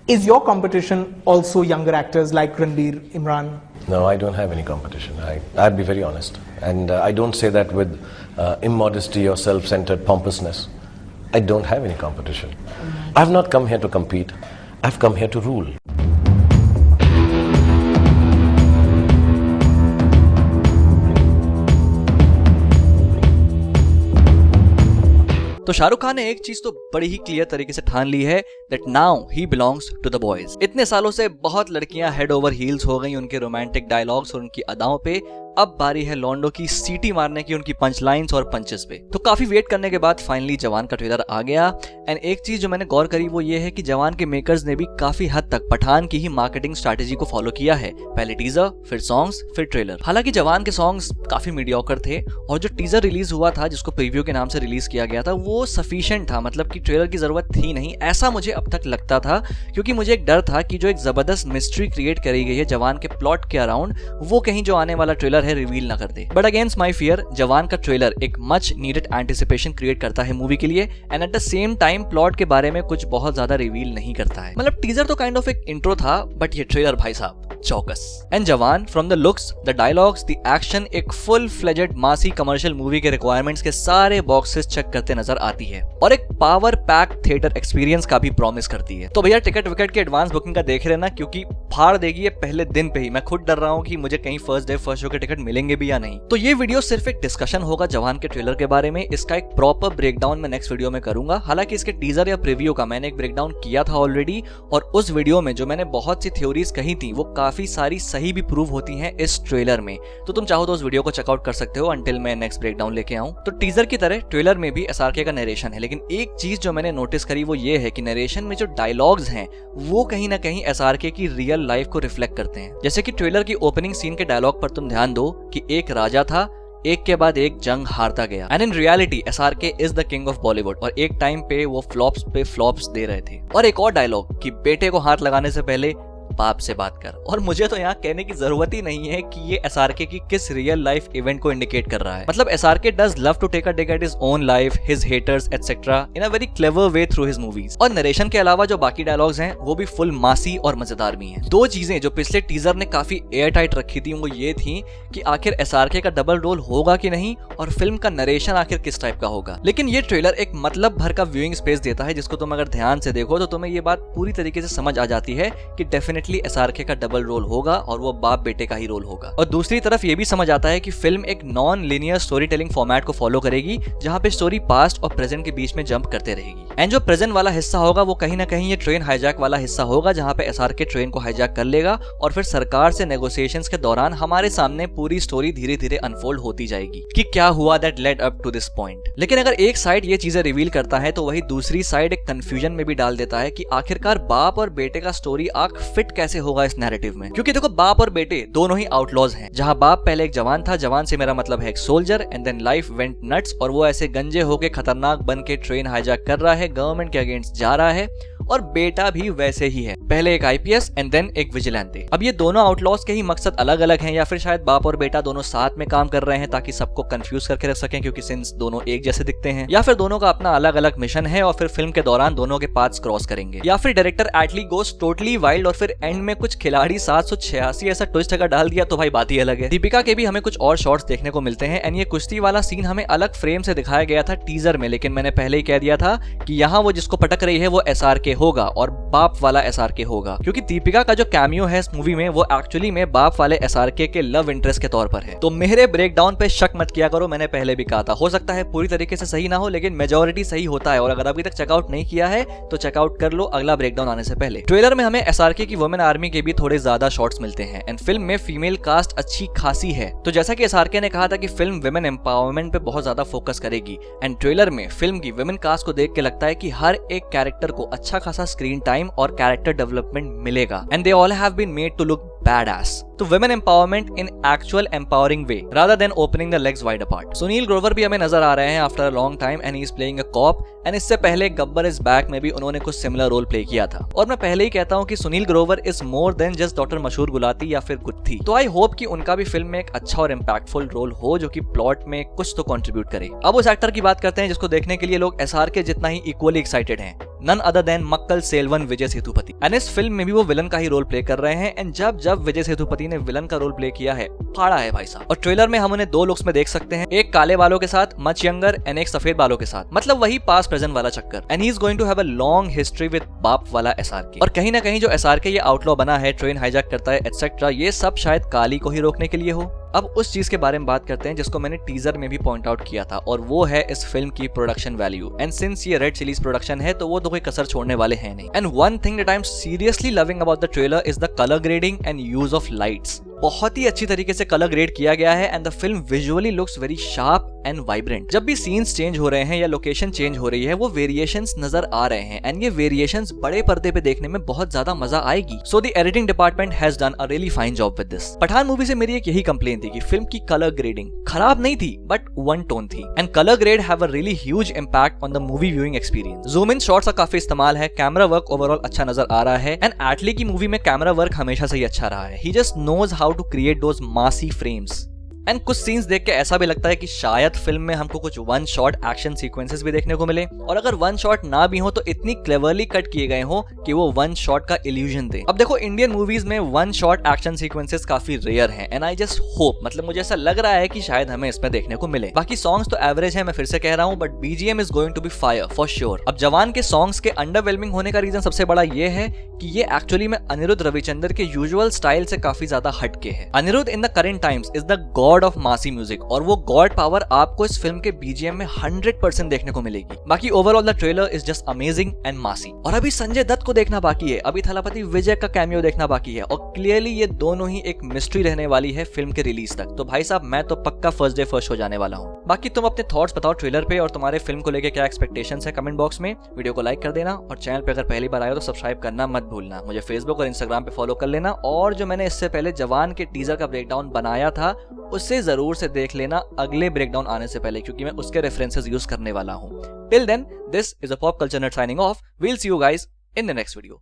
Is your competition also younger actors like Ranbir, Imran? No, I don't have any competition. I'd be very honest. And I don't say that with immodesty or self-centered pompousness. I don't have any competition. I've not come here to compete. I've come here to rule. तो शाहरुख खान ने एक चीज तो बड़ी ही clear तरीके से ठान ली है that now he belongs to the boys. इतने सालों से बहुत लड़कियां हेड ओवर हील्स हो गई उनके रोमांटिक डायलॉग्स और उनकी अदाओं पे। अब बारी है लॉन्डो की सीटी मारने की उनकी पंच लाइन्स और पंचेस पे। तो काफी वेट करने के बाद फाइनली जवान का ट्रेलर आ गया। एंड एक चीज जो मैंने गौर करी वो ये है कि जवान के मेकर्स ने भी काफी हद तक पठान की ही मार्केटिंग स्ट्रैटेजी को फॉलो किया है। पहले टीजर, फिर सॉन्ग्स, फिर ट्रेलर। हालांकि जवान के सॉन्ग्स काफी मीडियोकर थे और जो टीजर रिलीज हुआ था जिसको प्रीव्यू के नाम से रिलीज किया गया था वो सफिशिएंट था, मतलब कि ट्रेलर की जरूरत थी नहीं, ऐसा मुझे अब तक लगता था। क्योंकि मुझे एक डर था कि जो एक जबरदस्त मिस्ट्री क्रिएट करी गई है जवान के प्लॉट के अराउंड, वो कहीं जो आने वाला ट्रेलर है रिवील ना कर दे। बट अगेंस्ट माई फियर, जवान का ट्रेलर एक मच नीडेड एंटिसिपेशन क्रिएट करता है मूवी के लिए and at the same time plot के बारे में कुछ बहुत ज्यादा रिवील नहीं करता है। मतलब टीजर तो काइंड ऑफ एक इंट्रो था, बट ये ट्रेलर भाई साहब चौकस। एंड जवान from the looks, the dialogues, the action एक फुल फ्लेजेड मासी कमर्शियल मूवी के रिक्वायरमेंट्स के सारे बॉक्सेस चेक करते नजर आती है और एक पावर पैक थिएटर एक्सपीरियंस का भी प्रॉमिस करती है। तो भैया टिकट विकेट की एडवांस बुकिंग का देख लेना क्योंकि फाड़ देगी ये पहले दिन पे ही। मैं खुद डर रहा हूँ कि मुझे कहीं फर्स्ट डे फर्स्ट शो के टिकट मिलेंगे भी या नहीं। तो ये वीडियो सिर्फ एक डिस्कशन होगा जवान के ट्रेलर के बारे में। इसका एक प्रॉपर ब्रेकडाउन मैं नेक्स्ट वीडियो में करूंगा। हालांकि इसके टीजर या प्रीव्यू का मैंने एक ब्रेकडाउन किया था ऑलरेडी और उस वीडियो में जो मैंने बहुत सी थ्योरीज कही थी वो काफी सारी सही भी प्रूव होती हैं इस ट्रेलर में। तो तुम चाहो तो उस वीडियो को चेकआउट कर सकते हो अंटिल मैं नेक्स्ट ब्रेकडाउन लेके आऊं। तो टीजर की तरह ट्रेलर में भी एसआरके का नरेशन है, लेकिन एक चीज जो मैंने नोटिस करी वो ये है कि नरेशन में जो डायलॉग्स हैं वो कहीं ना कहीं एसआरके की रियल लाइफ को रिफ्लेक्ट करते हैं। जैसे कि ट्रेलर की ओपनिंग सीन के डायलॉग पर तुम ध्यान दो कि एक राजा था, एक के बाद एक जंग हारता गया। And in reality SRK is the king of Bollywood और एक टाइम पे वो फ्लॉप्स पे फ्लॉप्स दे रहे थे। और एक और डायलॉग कि बेटे को हाथ लगाने से पहले बाप से बात कर। और मुझे तो यहाँ कहने की जरूरत ही नहीं है कि ये एसआरके की किस रियल लाइफ इवेंट को इंडिकेट कर रहा है। मतलब SRK does love to take a dig at his own life, his haters etcetera in a very clever way through his movies. और नरेशन के अलावा जो बाकी डायलॉग्स हैं वो भी फुल मासी और मजेदार भी हैं। दो चीजें जो पिछले टीजर ने काफी एयर टाइट रखी थी वो ये थी कि आखिर एसआरके का डबल रोल होगा कि नहीं और फिल्म का नरेशन आखिर किस टाइप का होगा। लेकिन ये ट्रेलर एक मतलब भर का व्यूइंग स्पेस देता है जिसको तुम अगर ध्यान से देखो तो तुम्हें ये बात पूरी तरीके से समझ आ जाती है कि डेफिनेटली एसआरके का डबल रोल होगा और वो बाप बेटे का ही रोल होगा। और दूसरी तरफ ये भी समझ आता है कि फिल्म एक non linear story telling format को फॉलो करेगी जहां पे स्टोरी पास्ट और प्रेजेंट के बीच में जंप करते रहेगी। एंड जो प्रेजेंट वाला हिस्सा होगा वो कहीं ना कहीं ये ट्रेन हाईजैक वाला हिस्सा होगा जहां पे एसआरके ट्रेन को हाईजैक कर लेगा और फिर सरकार से नेगोशिएशंस के दौरान हमारे सामने पूरी स्टोरी धीरे धीरे अनफोल्ड होती जाएगी कि क्या हुआ that led up to this point. लेकिन अगर एक साइड ये चीजें रिवील करता है तो वही दूसरी साइड एक कंफ्यूजन में भी डाल देता है कि आखिरकार बाप और बेटे का स्टोरी आर्क फिट कैसे होगा इस नैरेटिव में। क्योंकि देखो बाप और बेटे दोनों ही आउटलॉज हैं। जहां बाप पहले एक जवान था, जवान से मेरा मतलब है एक soldier, and then life went nuts और वो ऐसे गंजे होके खतरनाक बन के ट्रेन हाईजैक कर रहा है, गवर्नमेंट के अगेंस्ट जा रहा है। और बेटा भी वैसे ही है, पहले एक आईपीएस एंड देन एक विजिलेंटे। अब ये दोनों आउटलॉज के ही मकसद अलग अलग हैं या फिर शायद बाप और बेटा दोनों साथ में काम कर रहे हैं ताकि सबको कंफ्यूज करके रख सकें क्योंकि सिंस दोनों एक जैसे दिखते हैं, या फिर दोनों का अपना अलग अलग मिशन है और फिर फिल्म के दौरान दोनों के पाथ्स क्रॉस करेंगे, या फिर डायरेक्टर एटली गोस टोटली वाइल्ड और फिर एंड में कुछ खिलाड़ी 786 ऐसा ट्विस्ट अगर डाल दिया तो भाई बात ही अलग है। दीपिका के भी हमें कुछ और शॉट्स देखने को मिलते हैं एंड ये कुश्ती वाला सीन हमें अलग फ्रेम से दिखाया गया था टीजर में, लेकिन मैंने पहले ही कह दिया था कि यहाँ वो जिसको पटक रही है वो एसआरके होगा और बाप वाला एसआरके होगा। क्योंकि दीपिका का जो कैमियो है इस मूवी में वो एक्चुअली में बाप वाले एसआरके के लव इंटरेस्ट के तौर पर है। तो मेरे ब्रेकडाउन पे शक मत किया करो, मैंने पहले भी कहा था। हो सकता है पूरी तरीके से सही ना हो लेकिन मेजॉरिटी सही होता है और अगर अभी तक चेकआउट नहीं किया है तो चेकआउट कर लो अगला ब्रेकडाउन आने से पहले। ट्रेलर में हमें एसआरके की वुमेन आर्मी के भी थोड़े ज्यादा शॉट्स मिलते हैं एंड फिल्म में फीमेल कास्ट अच्छी खासी है। तो जैसा कि एसआरके ने कहा था कि फिल्म वुमेन एम्पावरमेंट पे बहुत ज्यादा फोकस करेगी एंड ट्रेलर में फिल्म की वुमेन कास्ट को देख के लगता है कि हर एक कैरेक्टर को अच्छा खासा स्क्रीन टाइम और कैरेक्टर डेवलपमेंट मिलेगा and they all have been made to look badass. तो women empowerment in actual empowering way rather than opening the legs wide apart. Sunil Grover भी हमें नजर आ रहे हैं after a long time and he is playing a cop and इससे पहले Gabbar is back में भी उन्होंने कुछ सिमिलर रोल प्ले किया था। और मैं पहले ही कहता हूँ कि Sunil Grover is more than just doctor मशहूर गुलाती या फिर गुत्थी। तो आई होप कि उनका भी फिल्म में एक अच्छा और इम्पैक्टफुल रोल हो जो कि प्लॉट में कुछ तो कंट्रीब्यूट करे। अब उस एक्टर की बात करते हैं जिसको देखने के लिए लोग एसआरके जितना ही इक्वली एक्साइटेड हैं। None other than Makkal Selvan Vijay Sethupathi. And इस फिल्म में भी वो विलन का ही रोल प्ले कर रहे हैं। एंड जब विजय सेतुपति ने विलन का रोल प्ले किया है, फाड़ा है भाई साहब। और ट्रेलर में हम उन्हें 2 लुक्स में देख सकते हैं, एक काले बालों के साथ मच यंगर एंड एक सफेद बालों के साथ, मतलब वही पास प्रेजेंट वाला चक्कर। And he is going to have a long history with बाप वाला SRK। और कहीं ना कहीं जो SRK ये आउटलॉ बना है, ट्रेन हाईजैक करता है एटसेट्रा, ये सब शायद काली को ही रोकने के लिए हो। अब उस चीज के बारे में बात करते हैं जिसको मैंने टीजर में भी पॉइंट आउट किया था, और वो है इस फिल्म की प्रोडक्शन वैल्यू। एंड सिंस ये रेड चिलीज प्रोडक्शन है तो वो तो कोई कसर छोड़ने वाले हैं नहीं। And one thing that I am seriously loving about the trailer is the colour grading and use of lights. बहुत ही अच्छी तरीके से कलर ग्रेड किया गया है and the film visually looks very sharp and vibrant. जब भी सीन्स चेंज हो रहे हैं या लोकेशन चेंज हो रही है, वो वेरिएशंस नजर आ रहे हैं एंड ये वेरिएशंस बड़े पर्दे पे देखने में बहुत ज्यादा मजा आएगी। So the editing department has done a really fine job with this. Pathaan movie से मेरी एक यही कंप्लेन थी कि फिल्म की कलर ग्रेडिंग खराब नहीं थी बट वन टोन थी। And colour grade have a really huge impact on the movie viewing experience. Zoom in shots का काफी इस्तेमाल है, कैमरा वर्क ओवरऑल अच्छा नजर आ रहा है। एंड एटली की मूवी में कैमरा वर्क हमेशा से ही अच्छा रहा है। He just knows how to create those massy frames. And कुछ सीन्स देख के ऐसा भी लगता है कि शायद फिल्म में हमको कुछ वन शॉट एक्शन सीक्वेंसेस भी देखने को मिले, और अगर वन शॉट ना भी हो तो इतनी क्लेवरली कट किए गए हो कि वो वन शॉट का इल्यूजन दे। अब देखो, इंडियन मूवीज में वन शॉट एक्शन सीक्वेंसेस काफी रेयर हैं एंड आई जस्ट होप, मतलब मुझे ऐसा लग रहा है कि शायद हमें इसमें देखने को मिले। बाकी सॉन्ग्स तो एवरेज है, मैं फिर से कह रहा हूँ, but BGM is going to be fire for sure. अब जवान के सॉन्ग्स के अंडरवेलमिंग होने का रीजन सबसे बड़ा ये है कि ये एक्चुअली में अनिरुद्ध रविचंद्र के यूजुअल स्टाइल से काफी ज्यादा हटके है। Anirudh in the current times is the god of massy music, और वो गॉड पावर आपको इस फिल्म के BGM में 100% देखने को मिलेगी। बाकी overall the trailer is just amazing and मासी। और अभी संजय दत्त को देखना बाकी है, अभी थलापति विजय का कैमियो देखना बाकी है, और क्लियरली ये दोनों ही एक मिस्ट्री रहने वाली है फिल्म के रिलीज तक। तो भाई साहब, मैं तो पक्का फर्स्ट डे फर्स्ट हो जाने वाला हूँ। बाकी तुम अपने थॉट्स बताओ ट्रेलर पे, और तुम्हारे फिल्म को लेकर क्या एक्सपेक्टेशंस है कमेंट बॉक्स में। वीडियो को लाइक कर देना, और चैनल पे अगर पहली बार आए तो सब्सक्राइब करना मत भूलना। मुझे फेसबुक और इंस्टाग्राम पे फॉलो कर लेना, और जो मैंने इससे पहले जवान के टीजर का ब्रेकडाउन बनाया था उससे जरूर से देख लेना अगले ब्रेकडाउन आने से पहले, क्योंकि मैं उसके रेफरेंसेस यूज करने वाला हूं। Till then, this is a pop culture nut signing off. We'll see you guys in the next video.